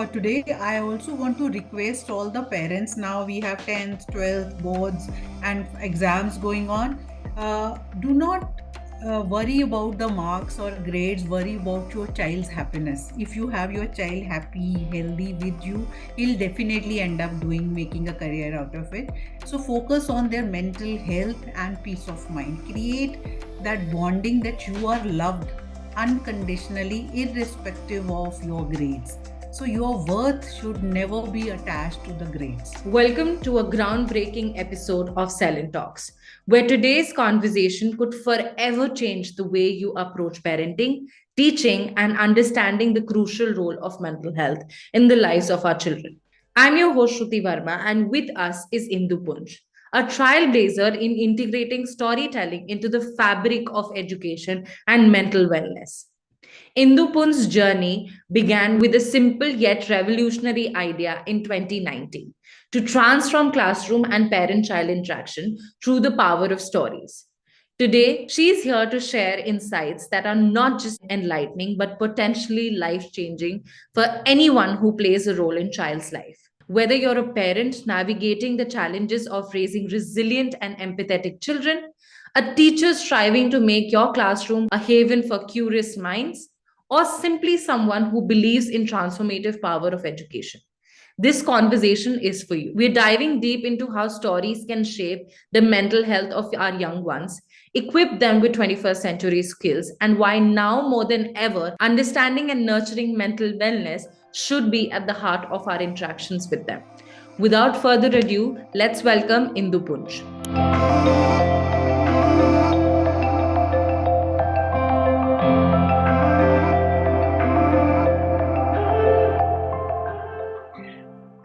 today I also want to request all the parents. Now we have 10th, 12th boards and exams going on. Do not worry about the marks or grades, worry about your child's happiness. If you have your child happy, healthy with you, he'll definitely end up making a career out of it. So focus on their mental health and peace of mind. Create that bonding that you are loved unconditionally, irrespective of your grades. So, your worth should never be attached to the grades. Welcome to a groundbreaking episode of SELINTalks, where today's conversation could forever change the way you approach parenting, teaching, and understanding the crucial role of mental health in the lives of our children. I'm your host, Shruti Verma, and with us is Indu Punj, a trailblazer in integrating storytelling into the fabric of education and mental wellness. Indu Punj's journey began with a simple yet revolutionary idea in 2019 to transform classroom and parent child interaction through the power of stories. Today, she is here to share insights that are not just enlightening but potentially life changing for anyone who plays a role in child's life. Whether you're a parent navigating the challenges of raising resilient and empathetic children, a teacher striving to make your classroom a haven for curious minds, or simply someone who believes in transformative power of education. This conversation is for you. We're diving deep into how stories can shape the mental health of our young ones, equip them with 21st century skills, and why now more than ever, understanding and nurturing mental wellness should be at the heart of our interactions with them. Without further ado, let's welcome Indu Punj.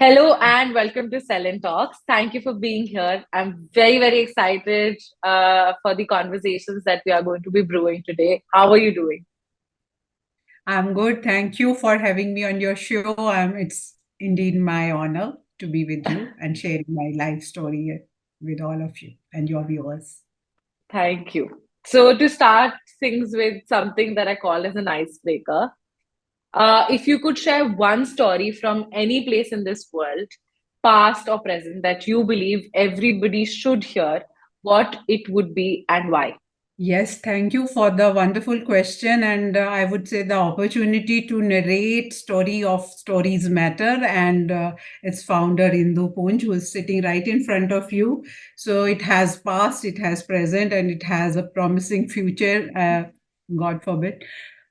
Hello and welcome to Selin Talks. Thank you for being here. I'm very, very excited for the conversations that we are going to be brewing today. How are you doing? I'm good. Thank you for having me on your show. It's indeed my honor to be with you and sharing my life story with all of you and your viewers. Thank you. So, to start things with something that I call as an icebreaker, if you could share one story from any place in this world, past or present, that you believe everybody should hear, what it would be and why? Yes, thank you for the wonderful question. And I would say the opportunity to narrate story of Stories Matter and its founder Indu Punj, who is sitting right in front of you. So it has past, it has present, and it has a promising future, God forbid.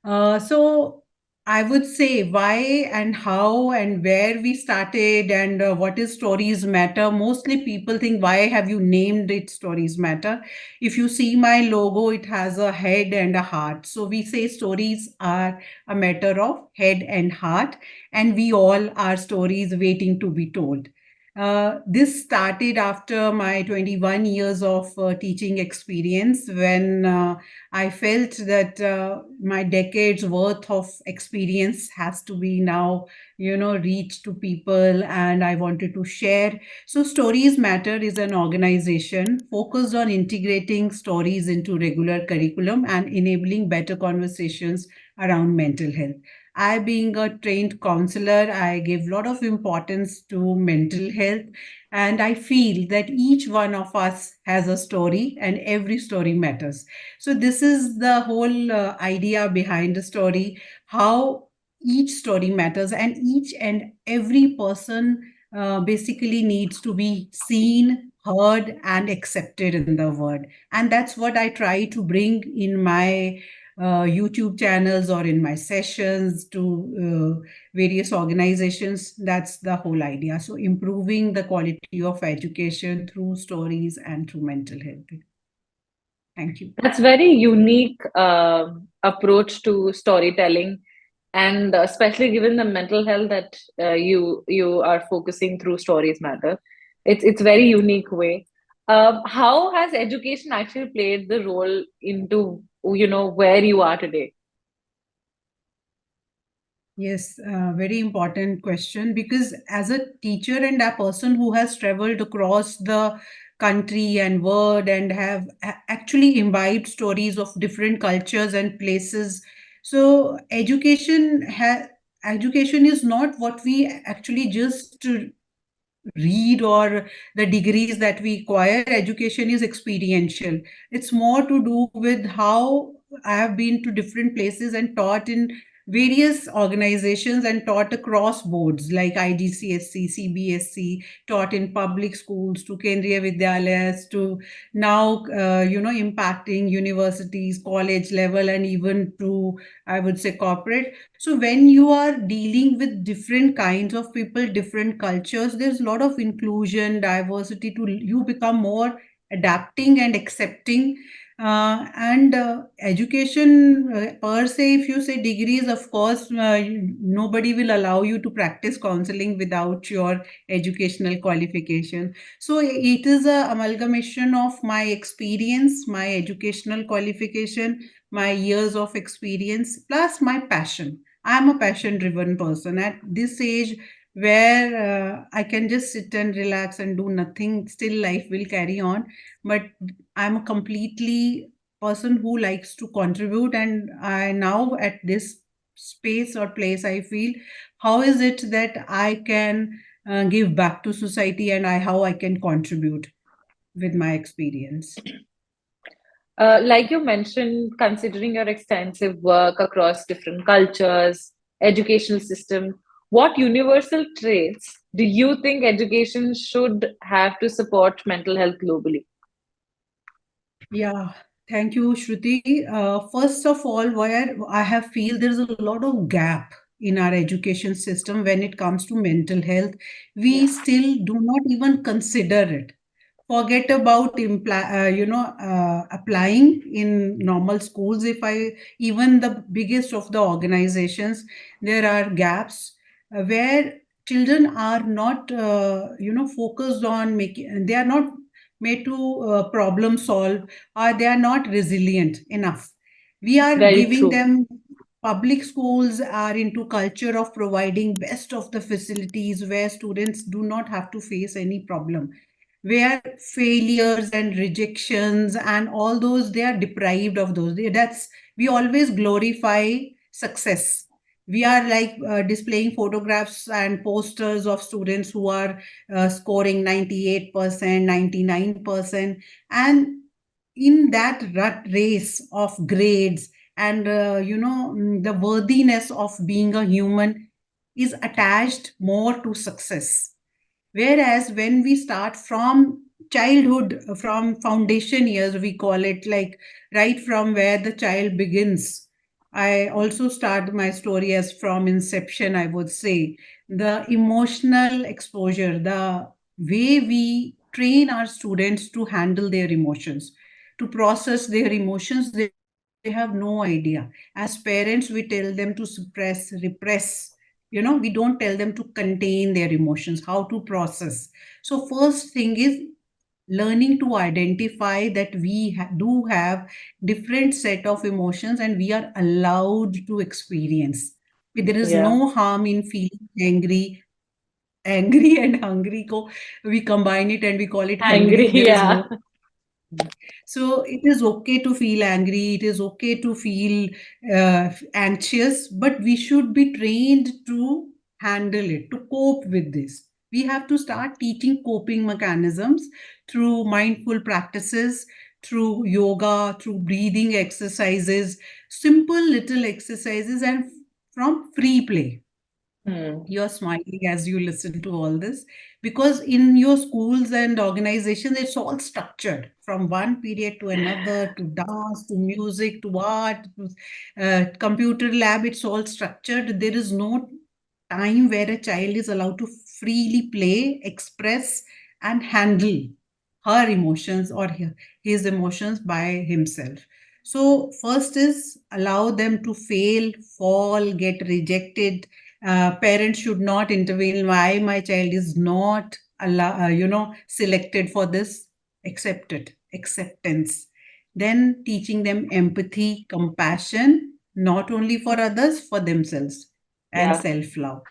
So I would say why and how and where we started and what is Stories Matter. Mostly people think, why have you named it Stories Matter? If you see my logo, it has a head and a heart. So we say stories are a matter of head and heart, and we all are stories waiting to be told. This started after my 21 years of teaching experience when I felt that my decades worth of experience has to be now, reached to people, and I wanted to share. So, Stories Matter is an organization focused on integrating stories into regular curriculum and enabling better conversations around mental health. I, being a trained counselor, I give a lot of importance to mental health, and I feel that each one of us has a story, and every story matters. So, this is the whole idea behind the story, how each story matters, and each and every person basically needs to be seen, heard, and accepted in the world. And that's what I try to bring in my YouTube channels or in my sessions to various organizations. That's the whole idea. So, improving the quality of education through stories and through mental health. Thank you. That's very unique approach to storytelling, and especially given the mental health that you are focusing through Stories Matter. It's very unique way. How has education actually played the role into where you are today? Yes, very important question, because as a teacher and a person who has traveled across the country and world and have actually imbibed stories of different cultures and places, so education education is not what we actually just read or the degrees that we acquire. Education is experiential. It's more to do with how I have been to different places and taught in various organizations and taught across boards like IGCSE, CBSE, taught in public schools to Kendriya Vidyalayas to now, impacting universities, college level, and even to, I would say, corporate. So when you are dealing with different kinds of people, different cultures, there's a lot of inclusion, diversity to you become more adapting and accepting. And education per se, if you say degrees, of course, nobody will allow you to practice counseling without your educational qualification. So it is a amalgamation of my experience, my educational qualification, my years of experience, plus my passion. I'm a passion driven person. At this age, where I can just sit and relax and do nothing, still life will carry on. But I'm a completely person who likes to contribute. And I now at this space or place, I feel how is it that I can give back to society and how I can contribute with my experience. Like you mentioned, considering your extensive work across different cultures, educational system, what universal traits do you think education should have to support mental health globally? Yeah, thank you, Shruti. First of all, where I have feel there's a lot of gap in our education system when it comes to mental health. We Yeah, still do not even consider it. Forget about applying in normal schools. If I even the biggest of the organizations, there are gaps where children are not focused on making. They are not made to problem solve, or they are not resilient enough. We are very giving true. them public schools are into culture of providing best of the facilities where students do not have to face any problem, where failures and rejections and all those they are deprived of those. That's we always glorify success. We are like displaying photographs and posters of students who are scoring 98%, 99%, and in that rat race of grades and the worthiness of being a human is attached more to success. Whereas when we start from childhood, from foundation years, we call it, like right from where the child begins. I also start my story as from inception, I would say. The emotional exposure, the way we train our students to handle their emotions, to process their emotions, they have no idea. As parents, we tell them to suppress, repress. We don't tell them to contain their emotions, how to process. So first thing is learning to identify that we do have different set of emotions and we are allowed to experience. There is Yeah, no harm in feeling angry and hungry ko we combine it and we call it angry. hungry. There is Yeah, no. So it is okay to feel angry, it is okay to feel anxious, but we should be trained to handle it, to cope with this. We have to start teaching coping mechanisms through mindful practices, through yoga, through breathing exercises, simple little exercises, and from free play. hmm. You're smiling as you listen to all this because in your schools and organizations, it's all structured from one period to another, to dance, to music, to art, to computer lab. It's all structured. There is no time where a child is allowed to freely play, express, and handle her emotions or his emotions by himself. So, first is allow them to fail, fall, get rejected. Parents should not intervene. Why my child is not selected for this? Accept it, acceptance. Then teaching them empathy, compassion, not only for others, for themselves, and Yeah, self-love.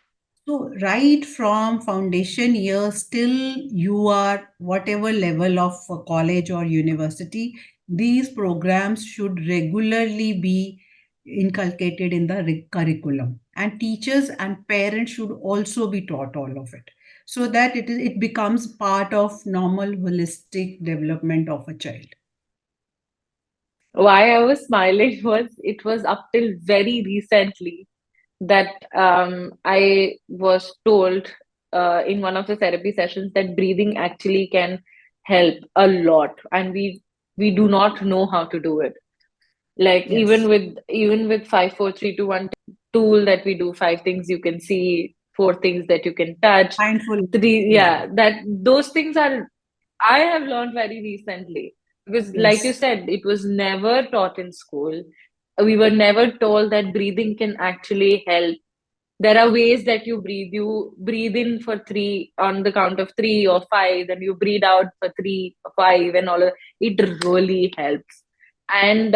So right from foundation years till you are whatever level of college or university, these programs should regularly be inculcated in the curriculum. and teachers and parents should also be taught all of it, so that it becomes part of normal holistic development of a child. Why I was smiling was it was up till very recently that I was told in one of the therapy sessions that breathing actually can help a lot, and we do not know how to do it. Like Yes, even with 5 4 3 2 1 tool that we do, 5 things you can see, 4 things that you can touch, mindful. three, Yeah. yeah, that those things are I have learned very recently, because like you Yes. said, it was never taught in school. We were never told that breathing can actually help. There are ways that you breathe. You breathe in for three on the count of 3 or 5, then you breathe out for 3 or 5, and all of it really helps. And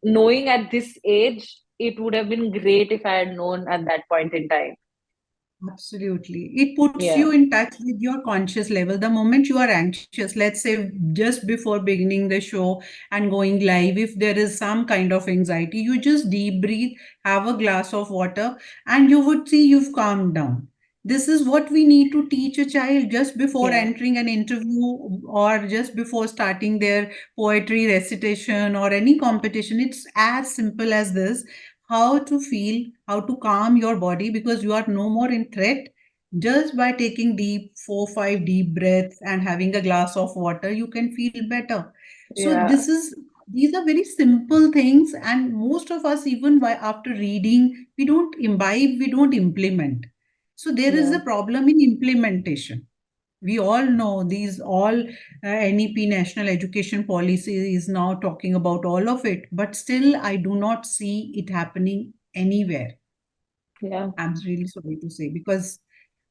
knowing at this age, it would have been great if I had known at that point in time. Absolutely. It puts Yeah, you in touch with your conscious level. The moment you are anxious, let's say just before beginning the show and going live, if there is some kind of anxiety, you just deep breathe, have a glass of water, and you would see you've calmed down. This is what we need to teach a child just before yeah, entering an interview or just before starting their poetry recitation or any competition. It's as simple as this: how to feel, how to calm your body because you are no more in threat. Just by taking deep 4 5 deep breaths and having a glass of water, you can feel better. So yeah, these are very simple things, and most of us, even by after reading, we don't imbibe, we don't implement. So there is yeah, a problem in implementation. We all know these all NEP national education policy is now talking about all of it, but still I do not see it happening anywhere. yeah. I'm really sorry to say, because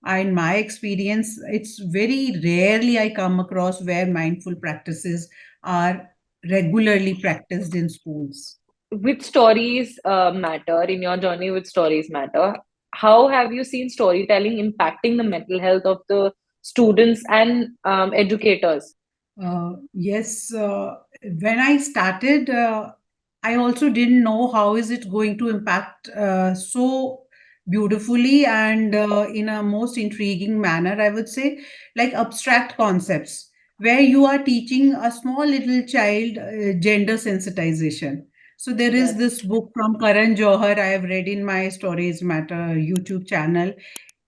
in my experience, it's very rarely I come across where mindful practices are regularly practiced in schools. Which stories matter in your journey? With stories matter, how have you seen storytelling impacting the mental health of the students and educators? Yes, when I started, I also didn't know how is it going to impact so beautifully and in a most intriguing manner, I would say, like abstract concepts, where you are teaching a small little child gender sensitization. So there is Yes. this book from Karan Johar I have read in my Stories Matter YouTube channel.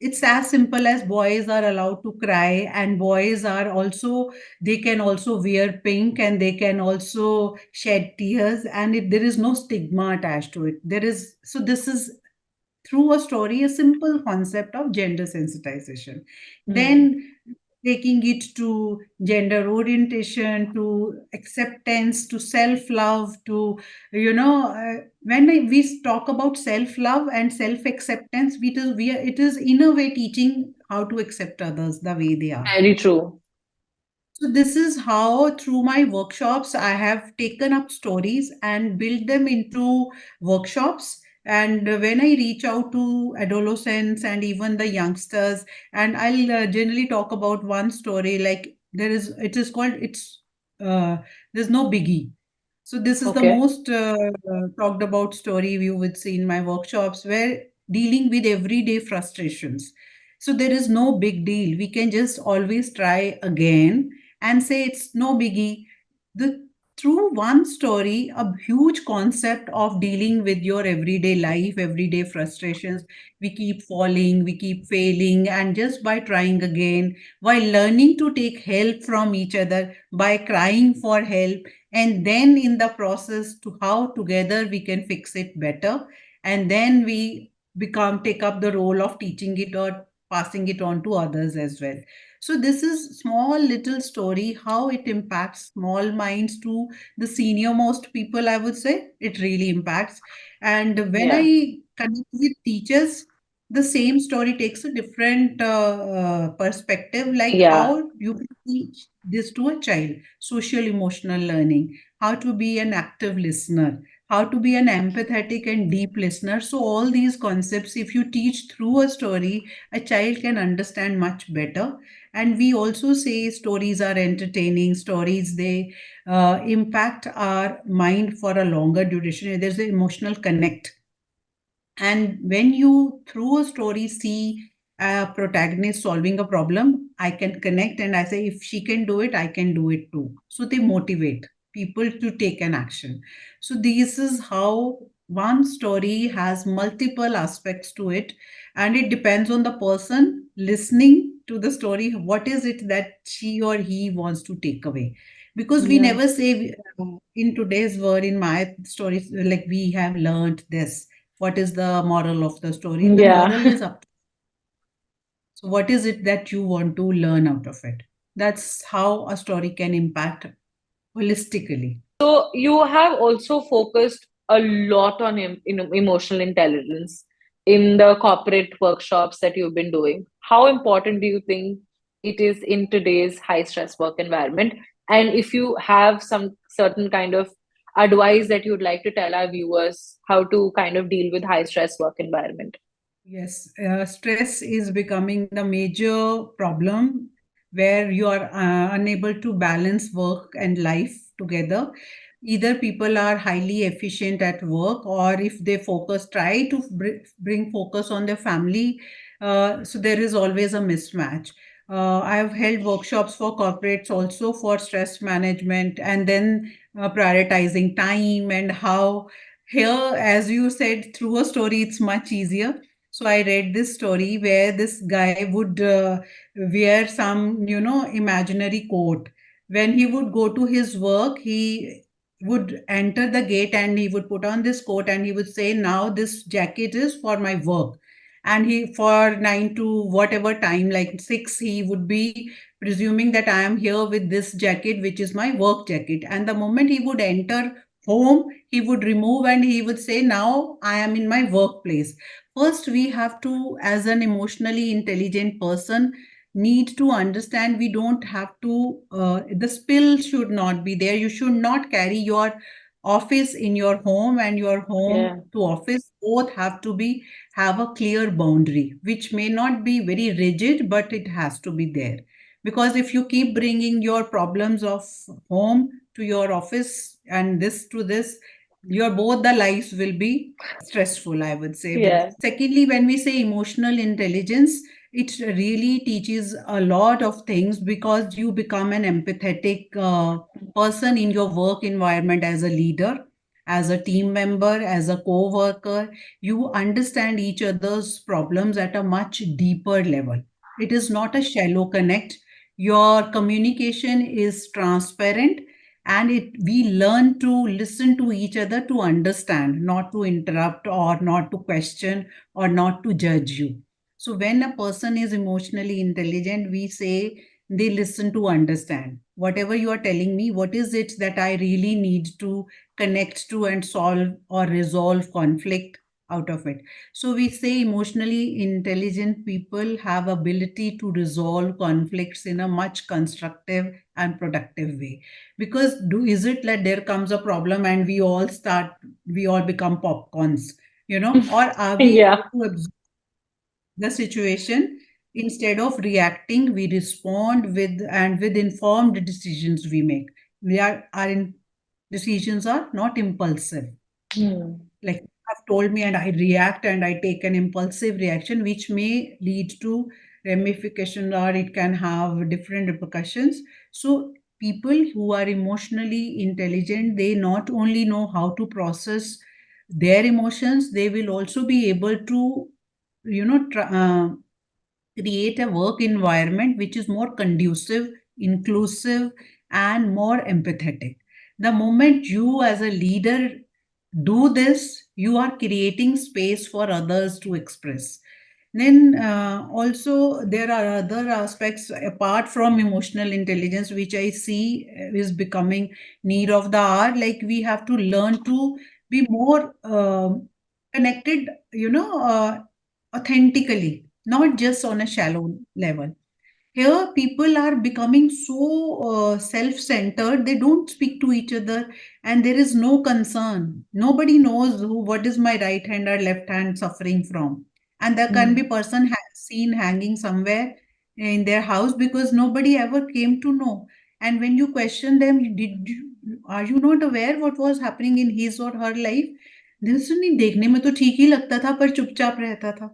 It's as simple as boys are allowed to cry, and boys are also, they can also wear pink, and they can also shed tears, and there is no stigma attached to it. There is, so this is through a story, a simple concept of gender sensitization. Hmm. Then taking it to gender orientation, to acceptance, to self love, to, when we talk about self love and self acceptance, it is in a way teaching how to accept others the way they are. Very true. So this is how, through my workshops, I have taken up stories and built them into workshops. And when I reach out to adolescents and even the youngsters, and I'll generally talk about one story, like it is called, uh, there's no biggie. So this is the Okay. most talked about story you would see in my workshops, where dealing with everyday frustrations. So there is no big deal. We can just always try again and say it's no biggie. The Through one story, a huge concept of dealing with your everyday life, everyday frustrations. We keep falling, we keep failing, and just by trying again, while learning to take help from each other, by crying for help, and then in the process to how together we can fix it better, and then we become take up the role of teaching it or passing it on to others as well. So this is small little story, how it impacts small minds to the senior most people, I would say. It really impacts. And when Yeah. I connect with teachers, the same story takes a different perspective, like Yeah. how you can teach this to a child, social emotional learning, how to be an active listener, how to be an empathetic and deep listener. So all these concepts, if you teach through a story, a child can understand much better. And we also say stories are entertaining, stories, they impact our mind for a longer duration. There's an emotional connect. And when you, through a story, see a protagonist solving a problem, I can connect and I say, if she can do it, I can do it too. So they motivate people to take an action. So this is how one story has multiple aspects to it, and it depends on the person listening to the story. What is it that she or he wants to take away? Because we Yeah. never say in today's world, in my stories, like we have learned this, what is the moral of the story? The moral Yeah. is up. So, what is it that you want to learn out of it? That's how a story can impact holistically. So you have also focused a lot on emotional intelligence in the corporate workshops that you've been doing. How important do you think it is in today's high stress work environment? And if you have some certain kind of advice that you'd like to tell our viewers how to kind of deal with high stress work environment. Yes, stress is becoming the major problem where you are unable to balance work and life together. Either people are highly efficient at work, or if they focus, try to bring focus on their family. So there is always a mismatch. I have held workshops for corporates also for stress management, and then prioritizing time and how here, as you said, through a story, it's much easier. So I read this story where this guy would wear some, imaginary coat. When he would go to his work, he would enter the gate and he would put on this coat and he would say, now this jacket is for my work. And he, for 9 to whatever time, like 6, he would be presuming that I am here with this jacket, which is my work jacket. And the moment he would enter home, he would remove and he would say, now I am in my workplace. First, we have to, as an emotionally intelligent person, need to understand we don't have to, the spill should not be there. You should not carry your office in your home and your home Yeah. to office. Both have to be, have a clear boundary, which may not be very rigid, but it has to be there. Because if you keep bringing your problems of home to your office and this to this, your both the lives will be stressful, I would say. Yeah. Secondly, when we say emotional intelligence, it really teaches a lot of things because you become an empathetic person in your work environment as a leader, as a team member, as a co-worker. You understand each other's problems at a much deeper level. It is not a shallow connect. Your communication is transparent, and we learn to listen to each other, to understand, not to interrupt or not to question or not to judge you. So when a person is emotionally intelligent, we say they listen to understand whatever you are telling me. What is it that I really need to connect to and solve or resolve conflict out of it? So we say emotionally intelligent people have ability to resolve conflicts in a much constructive and productive way. Because is it that there comes a problem and we all become popcorns, or are we Yeah. able to absorb the situation? Instead of reacting, we respond with, and with informed decisions we make. Decisions are not impulsive, Hmm. like you have told me, and I react and I take an impulsive reaction, which may lead to ramification, or it can have different repercussions. So people who are emotionally intelligent, they not only know how to process their emotions, they will also be able to, create a work environment which is more conducive, inclusive, and more empathetic. The moment you, as a leader, do this, you are creating space for others to express. Then also there are other aspects apart from emotional intelligence, which I see is becoming need of the hour. Like we have to learn to be more connected, authentically, not just on a shallow level. Here, people are becoming so self-centered. They don't speak to each other, and there is no concern. Nobody knows what is my right hand or left hand suffering from. And there can be Hmm. person seen hanging somewhere in their house because nobody ever came to know. And when you question them, are you not aware what was happening in his or her life? This नहीं देखने में तो ठीक ही लगता था पर चुपचाप रहता था.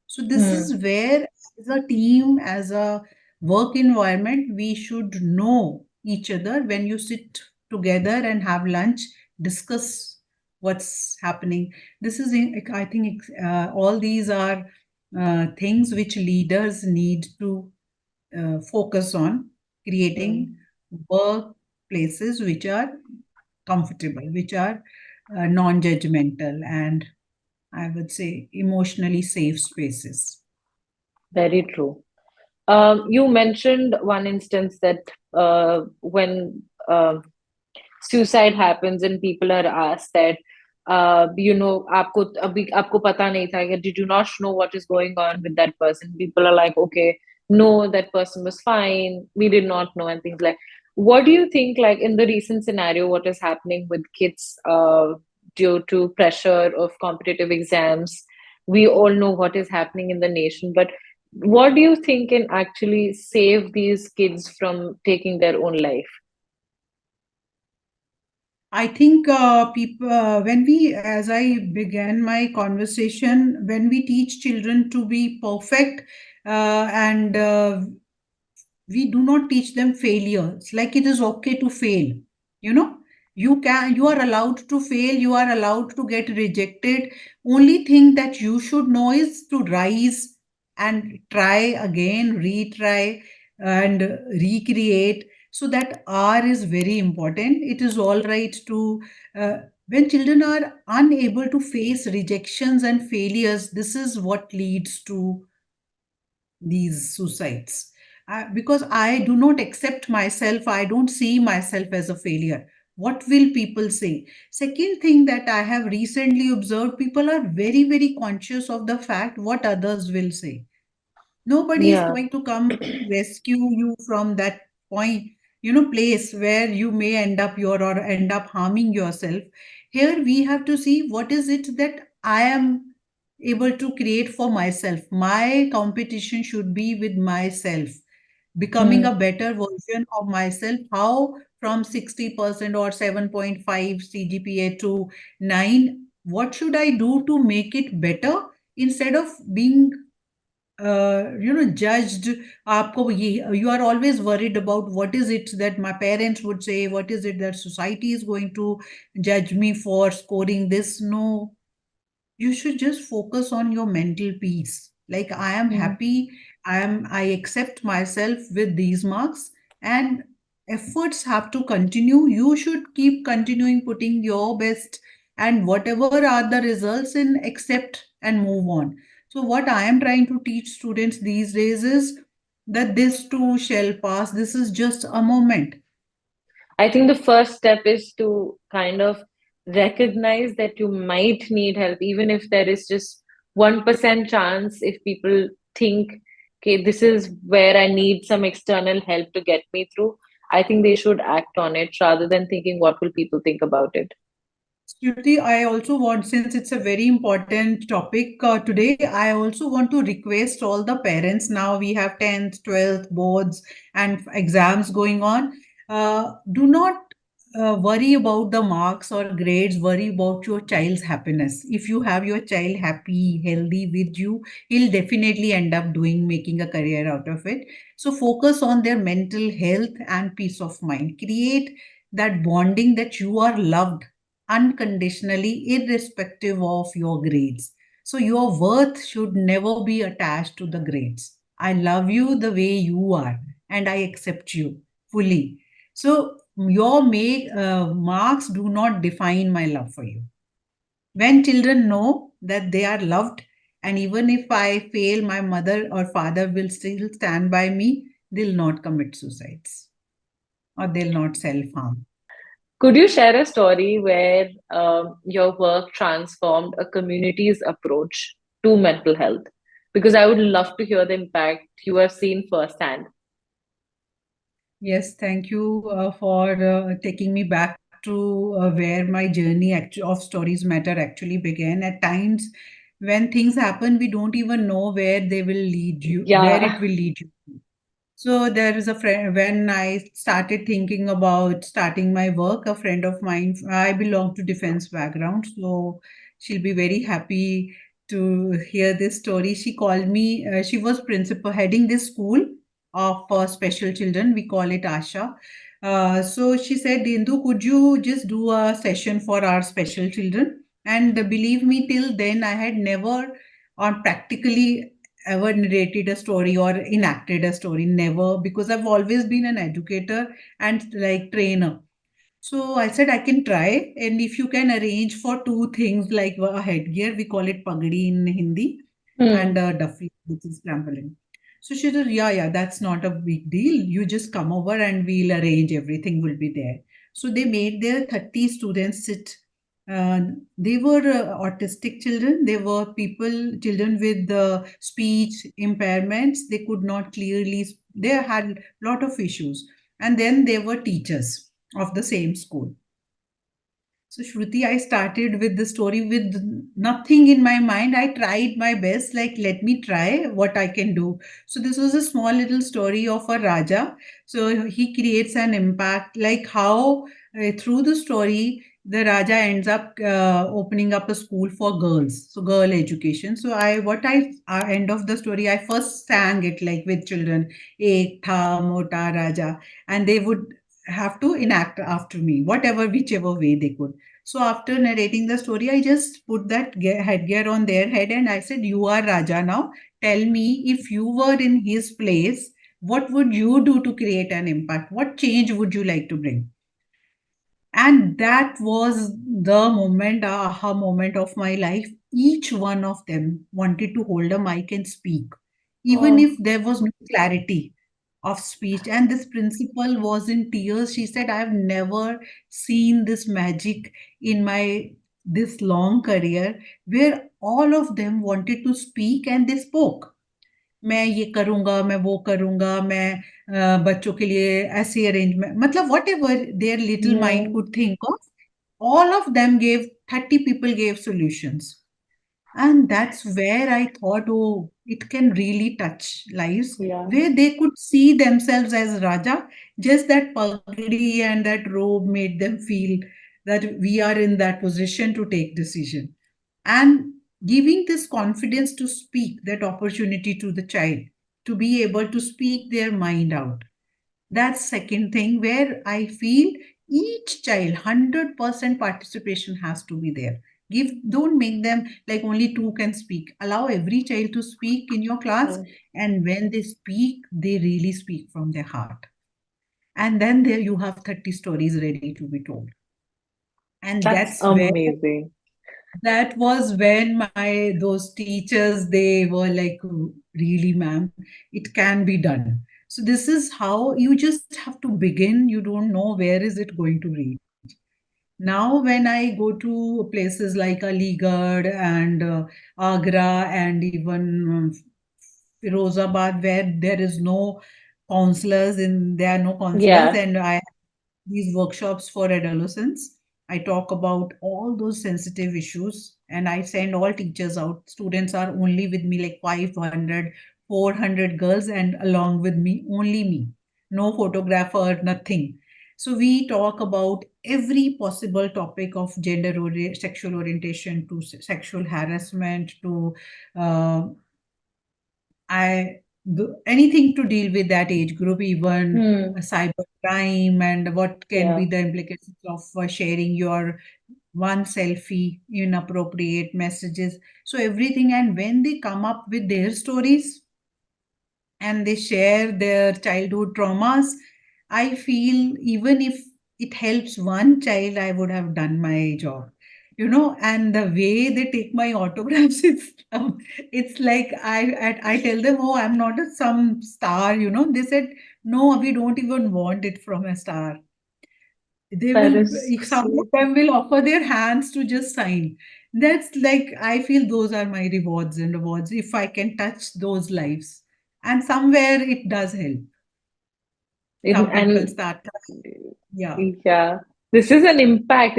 So this is Hmm. where as a team, as a work environment, we should know each other. When you sit together and have lunch, discuss what's happening. This is, I think, all these are things which leaders need to focus on, creating Hmm. workplaces which are comfortable, which are non-judgmental, and I would say emotionally safe spaces. Very true. You mentioned one instance that when suicide happens and people are asked that, आपको अभी आपको पता नहीं था, did you not know what is going on with that person? People are like, okay, no, that person was fine. We did not know, and things like. What do you think, like in the recent scenario, what is happening with kids due to pressure of competitive exams? We all know what is happening in the nation, but what do you think can actually save these kids from taking their own life? I think people, when we, as I began my conversation, when we teach children to be perfect and we do not teach them failures, like it is okay to fail, you know, you are allowed to fail, you are allowed to get rejected. Only thing that you should know is to rise and try again, retry and recreate. So that R is very important. It is all right to when children are unable to face rejections and failures, this is what leads to these suicides. Because I do not accept myself, I don't see myself as a failure. What will people say? Second thing that I have recently observed, people are very, very conscious of the fact what others will say. Nobody is Yeah. going to come to rescue you from that point, place where you may end up or end up harming yourself. Here we have to see what is it that I am able to create for myself. My competition should be with myself, becoming a Hmm. better version of myself. How from 60% or 7.5 CGPA to 9, what should I do to make it better instead of being judged. आपको ये you are always worried about what is it that my parents would say, what is it that society is going to judge me for scoring this. No, you should just focus on your mental peace. Like I am Hmm. happy, I accept myself with these marks, and efforts have to continue. You should keep continuing putting your best, and whatever are the results, in accept and move on. So what I am trying to teach students these days is that this too shall pass. This is just a moment. I think the first step is to kind of recognize that you might need help, even if there is just 1% chance. If people think, okay, this is where I need some external help to get me through, I think they should act on it rather than thinking, what will people think about it? Shruti, I also want, since it's a very important topic today, I also want to request all the parents. Now we have 10th, 12th boards and exams going on. Do not worry about the marks or grades, worry about your child's happiness. If you have your child happy, healthy with you, he'll definitely end up making a career out of it. So focus on their mental health and peace of mind. Create that bonding that you are loved unconditionally, irrespective of your grades. So, your worth should never be attached to the grades. I love you the way you are, and I accept you fully. So, your marks do not define my love for you. When children know that they are loved, and even if I fail, my mother or father will still stand by me, they'll not commit suicides or they'll not self harm. Could you share a story where your work transformed a community's approach to mental health? Because I would love to hear the impact you have seen firsthand. Yes, thank you for taking me back to where my journey of Stories Matter actually began. At times, when things happen, we don't even know where they will lead you, where it Yeah. will lead you to. So there is a friend, when I started thinking about starting my work, a friend of mine, I belong to defense background. So She'll be very happy to hear this story. She called me, she was principal heading this school of special children. We call it Asha. So she said, Indu, could you just do a session for our special children? And believe me, till then, I had never or practically ever narrated a story or enacted a story. Never, because I've always been an educator and like trainer. So I said I can try, and if you can arrange for two things like a headgear, we call it pagdi in Hindi, and Hmm. a duffy, which is trampling. So she said, yeah, yeah, that's not a big deal. You just come over and we'll arrange everything will be there. So they made their 30 students sit. Uh, they were autistic children. They were children with speech impairments. They could not clearly, they had a lot of issues. And then there were teachers of the same school. So, Shruti, I started with the story with nothing in my mind. I tried my best, like, let me try what I can do. So, this was a small little story of a Raja. So, he creates an impact, like how through the story, the Raja ends up opening up a school for girls, so girl education. So, end of the story, I first sang it like with children, Ek tha mota Raja, and they would have to enact after me, whichever way they could. So after narrating the story, I just put that headgear on their head and I said, you are Raja now. Tell me, if you were in his place, what would you do to create an impact? What change would you like to bring? And that was the moment, aha moment of my life. Each one of them wanted to hold a mic and speak, even if Oh, there was no clarity of speech. And this principal was in tears. She said, I've never seen this magic in my this long career where all of them wanted to speak and they spoke. मैं ये करूँगा, मैं वो करूँगा, मैं बच्चों के लिए ऐसे अरेंजमेंट मतलब whatever their little yeah. Mind could think of, all of them gave 30 people gave solutions. And that's where I thought, oh, it can really touch lives Yeah. where they could see themselves as Raja. Just that pagdi and that robe made them feel that we are in that position to take decision. And giving this confidence to speak, that opportunity to the child to be able to speak their mind out. That's second thing where I feel each child 100% participation has to be there. Don't make them like only two can speak. Allow every child to speak in your class, Yeah. and when they speak, they really speak from their heart. And then there you have 30 stories ready to be told. And That's amazing. that was when my those teachers, they were like, really, ma'am, it can be done. So this is how you just have to begin. You don't know where is it going to reach. Now when I go to places like Aligarh and Agra and even Firozabad, where there is no counselors in there are no counselors, Yeah. and I these workshops for adolescents. I talk about all those sensitive issues and I send all teachers out. Students are only with me like 500, 400 girls, and along with me, only me. No photographer, nothing. So we talk about every possible topic of sexual orientation to sexual harassment to uh, anything to deal with that age group, even Hmm. cyber crime and what can be Yeah. the implications of sharing your one selfie, inappropriate messages. So everything, and when they come up with their stories, and they share their childhood traumas, I feel even if it helps one child, I would have done my job. And the way they take my autographs, it's like I tell them, oh, I'm not some star. They said, no, we don't even want it from a star. They That will, is some of sweet. them will offer their hands to just sign. That's like, I feel those are my rewards and awards if I can touch those lives. And somewhere it does help. Some people And start, yeah. yeah, this is an impact.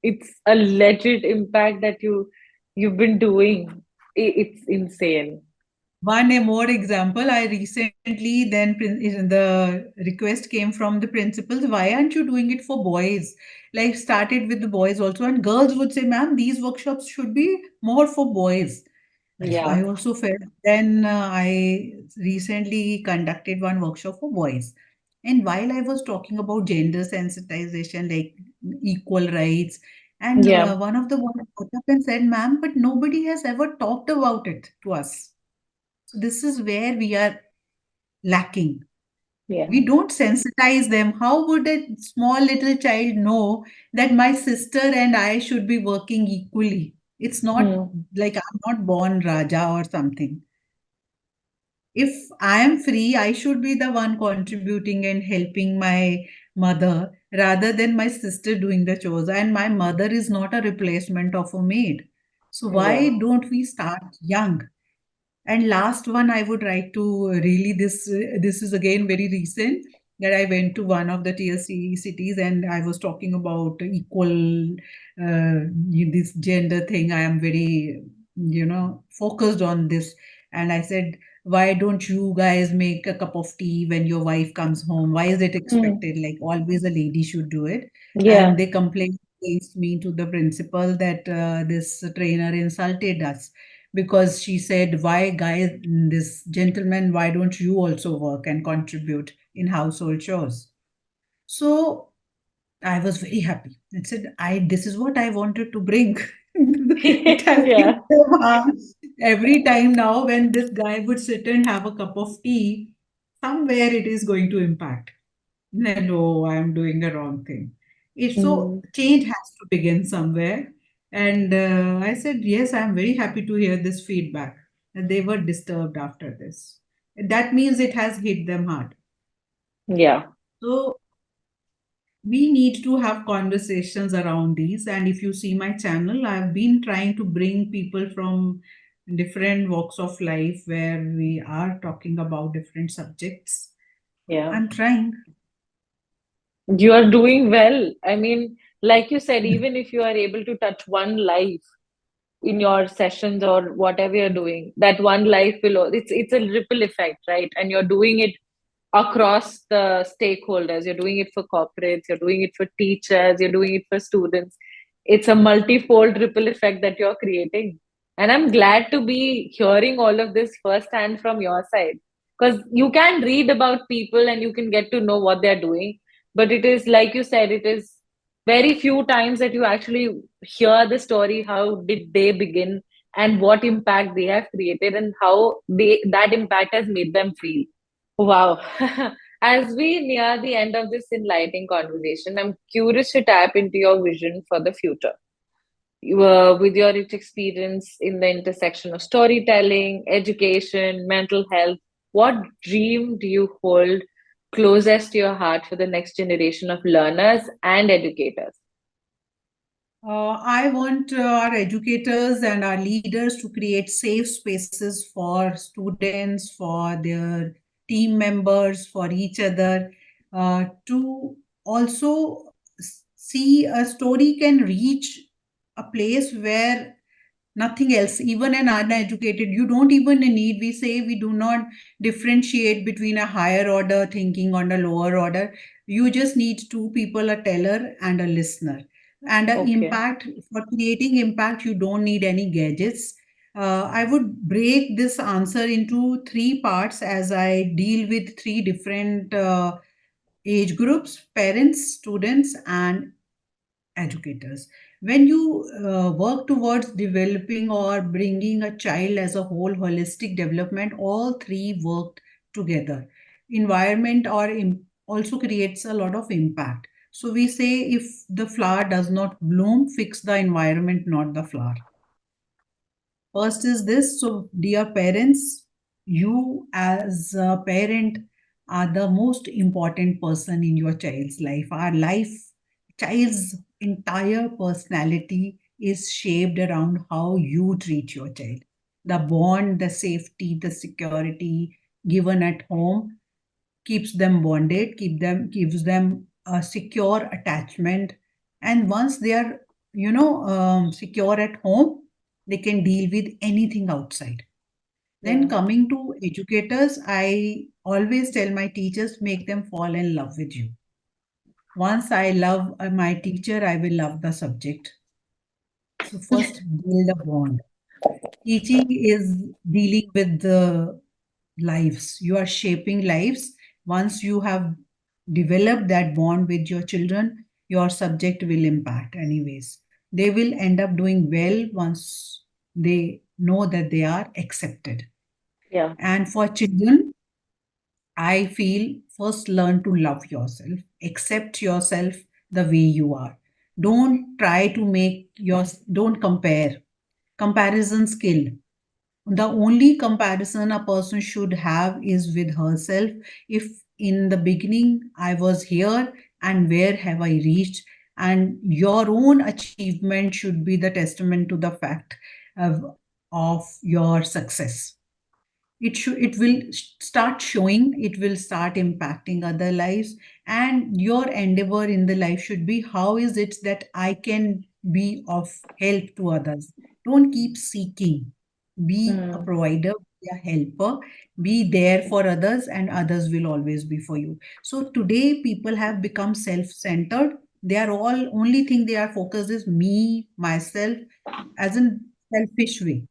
It's a legit impact that you've been doing. It's insane. One a more example, I recently then the request came from the principals, why aren't you doing it for boys? Like started with the boys also, and girls would say, ma'am, these workshops should be more for boys. So Yeah. I also felt then I recently conducted one workshop for boys. And while I was talking about gender sensitization, like equal rights, and Yeah. one of the women got up and said, ma'am, but nobody has ever talked about it to us. So this is where we are lacking. Yeah. We don't sensitize them. How would a small little child know that my sister and I should be working equally? It's not Hmm. like I'm not born Raja or something. If I am free, I should be the one contributing and helping my mother rather than my sister doing the chores. And my mother is not a replacement of a maid. So why Yeah. don't we start young? And last one, I would like to really this is again very recent that I went to one of the tier C cities and I was talking about equal this gender thing. I am very focused on this, and I said, why don't you guys make a cup of tea when your wife comes home? Why is it Hmm. expected? Like always, a lady should do it, and Yeah. they complained against me to the principal that this trainer insulted us because she said, why guys, this gentleman, why don't you also work and contribute in household chores? So I was very happy and said, I this is what I wanted to bring. It has Yeah. hit them hard. Every time now when this guy would sit and have a cup of tea, somewhere it is going to impact. No, I'm doing the wrong thing. If so, Hmm. change has to begin somewhere. And I said, yes, I'm very happy to hear this feedback. And they were disturbed after this. That means it has hit them hard. Yeah. So we need to have conversations around these. And if you see my channel, I've been trying to bring people from different walks of life where we are talking about different subjects. Yeah. I'm trying. You are doing well. I mean, like you said, even if you are able to touch one life in your sessions or whatever you're doing, that one life will, it's a ripple effect, right? And you're doing it across the stakeholders. You're doing it for corporates, you're doing it for teachers, you're doing it for students. It's a multifold ripple effect that you're creating. And I'm glad to be hearing all of this firsthand from your side. Because you can read about people and you can get to know what they're doing. But it is, like you said, it is very few times that you actually hear the story. How did they begin and what impact they have created and how that impact has made them feel. Wow. As we near the end of this enlightening conversation, I'm curious to tap into your vision for the future. With your rich experience in the intersection of storytelling, education, mental health, what dream do you hold closest to your heart for the next generation of learners and educators? I want our educators and our leaders to create safe spaces for students, for their team members, for each other, to also see a story can reach a place where nothing else, even an uneducated, you don't even need, we say we do not differentiate between a higher order thinking and a lower order. You just need two people, a teller and a listener. And an Okay. impact, for creating impact, you don't need any gadgets. I would break this answer into three parts as I deal with three different age groups: parents, students, and educators. When you work towards developing or bringing a child as a whole, holistic development, all three work together. Environment also creates a lot of impact. So we say if the flower does not bloom, fix the environment, not the flower. First is this. So, dear parents, you as a parent are the most important person in your child's life. Our life, child's entire personality is shaped around how you treat your child. The bond, the safety, the security given at home keeps them bonded, gives them a secure attachment, and once they are secure at home, they can deal with anything outside. Then Yeah. coming to educators, I always tell my teachers, make them fall in love with you. Once I love my teacher, I will love the subject. So first build a bond. Teaching is dealing with the lives. You are shaping lives. Once you have developed that bond with your children, your subject will impact anyways. They will end up doing well once they know that they are accepted. Yeah. And for children, I feel first learn to love yourself, accept yourself the way you are. Don't try to don't compare. Comparison skill. The only comparison a person should have is with herself. If in the beginning I was here and where have I reached, and your own achievement should be the testament to the fact of, of your success. It will start showing, it will start impacting other lives, and your endeavor in the life should be how is it that I can be of help to others. Don't keep seeking, be a Mm. provider, be a helper, be there for others, and others will always be for you. So today people have become self-centered. They are all only thing they are focused is me myself, as in selfish way.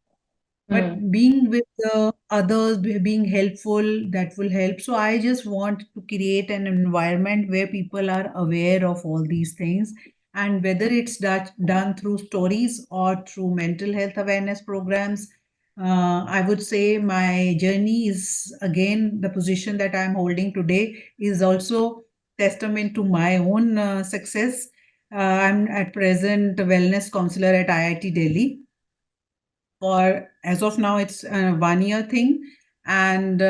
Mm. But being with others, being helpful, that will help. So I just want to create an environment where people are aware of all these things, and whether it's done through stories or through mental health awareness programs. I would say my journey is again the position that I'm holding today is also testament to my own success. I'm at present a wellness counselor at IIT Delhi. For as of now, it's a 1 year thing, and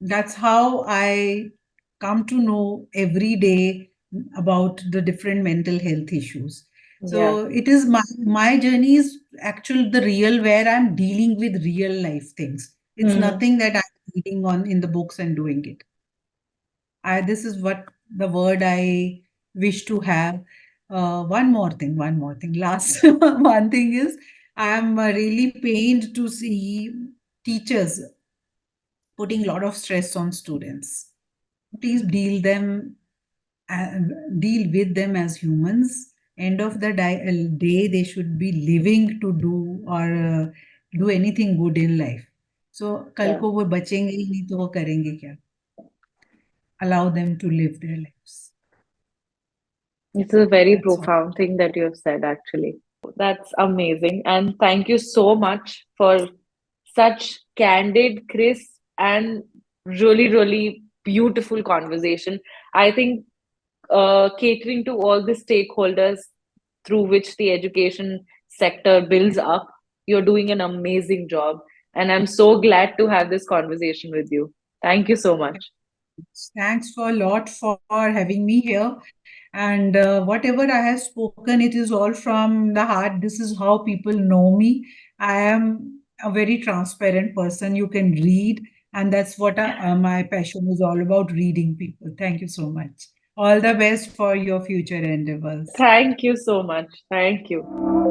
that's how I come to know every day about the different mental health issues. Yeah. So it is my journey is actual the real where I'm dealing with real life things. It's Mm. nothing that I'm reading on in the books and doing it. This is what the word I wish to have. One more thing. Last one thing is I am really pained to see teachers putting a lot of stress on students. Please uh, deal with them as humans. End of the day, they should be living to do or do anything good in life. So कल Yeah. को वो बचेंगे ही नहीं तो वो करेंगे क्या? Allow them to live their lives. It's a very That's all. profound thing that you have said, actually. That's amazing. And thank you so much for such candid, crisp, and really, really beautiful conversation. I think catering to all the stakeholders through which the education sector builds up, you're doing an amazing job. And I'm so glad to have this conversation with you. Thank you so much. Thanks for a lot for having me here. And whatever I have spoken, it is all from the heart. This is how people know me. I am a very transparent person. You can read, and that's what my passion is all about reading people. Thank you so much. All the best for your future endeavors. Thank you so much. Thank you.